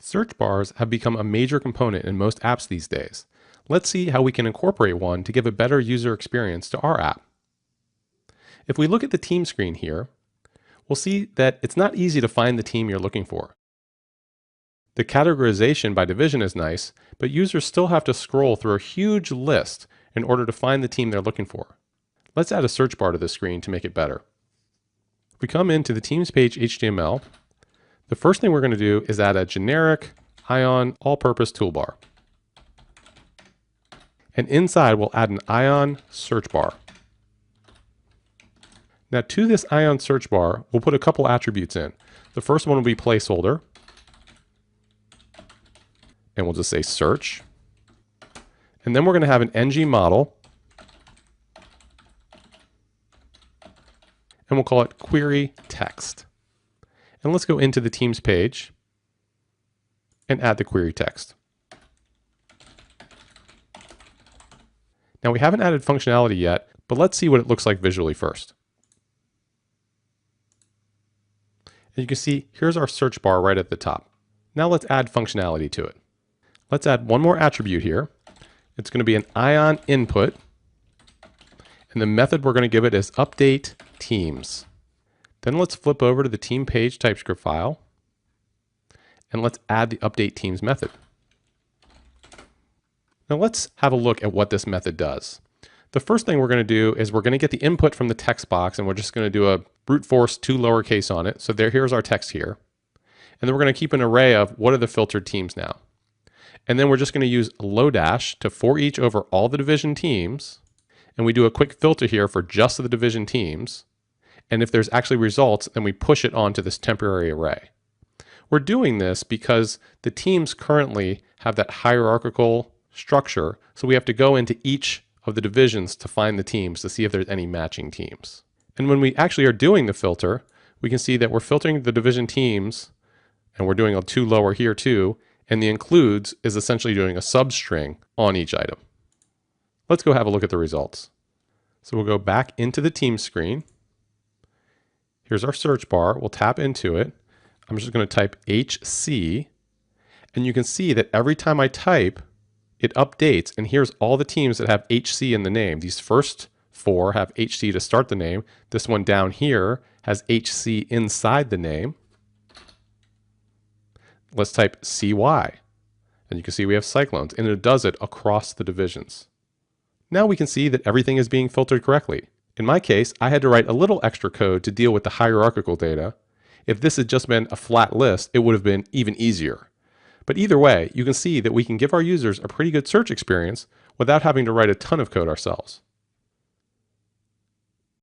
Search bars have become a major component in most apps these days. Let's see how we can incorporate one to give a better user experience to our app. If we look at the team screen here, we'll see that it's not easy to find the team you're looking for. The categorization by division is nice, but users still have to scroll through a huge list in order to find the team they're looking for. Let's add a search bar to the screen to make it better. If we come into the Teams page HTML, the first thing we're going to do is add a generic Ion all-purpose toolbar. And inside we'll add an Ion search bar. Now to this Ion search bar, we'll put a couple attributes in. The first one will be placeholder. And we'll just say search. And then we're going to have an ng model. And we'll call it query text. And let's go into the Teams page and add the query text. Now we haven't added functionality yet, but let's see what it looks like visually first. And you can see here's our search bar right at the top. Now let's add functionality to it. Let's add one more attribute here. It's going to be an Ion input. And the method we're going to give it is update teams. Then let's flip over to the team page TypeScript file. And let's add the update teams method. Now let's have a look at what this method does. The first thing we're going to do is we're going to get the input from the text box, and we're just going to do a brute force 2 lowercase on it. So here's our text here. And then we're going to keep an array of what are the filtered teams now. And then we're just going to use Lodash to for each over all the division teams. And we do a quick filter here for just the division teams. And if there's actually results, then we push it onto this temporary array. We're doing this because the teams currently have that hierarchical structure. So we have to go into each of the divisions to find the teams to see if there's any matching teams. And when we actually are doing the filter, we can see that we're filtering the division teams, and we're doing a 2 lower here too. And the includes is essentially doing a substring on each item. Let's go have a look at the results. So we'll go back into the team screen. Here's our search bar. We'll tap into it. I'm just going to type HC. And you can see that every time I type, it updates. And here's all the teams that have HC in the name. These first 4 have HC to start the name. This one down here has HC inside the name. Let's type CY. And you can see we have cyclones, and it does it across the divisions. Now we can see that everything is being filtered correctly. In my case, I had to write a little extra code to deal with the hierarchical data. If this had just been a flat list, it would have been even easier. But either way, you can see that we can give our users a pretty good search experience without having to write a ton of code ourselves.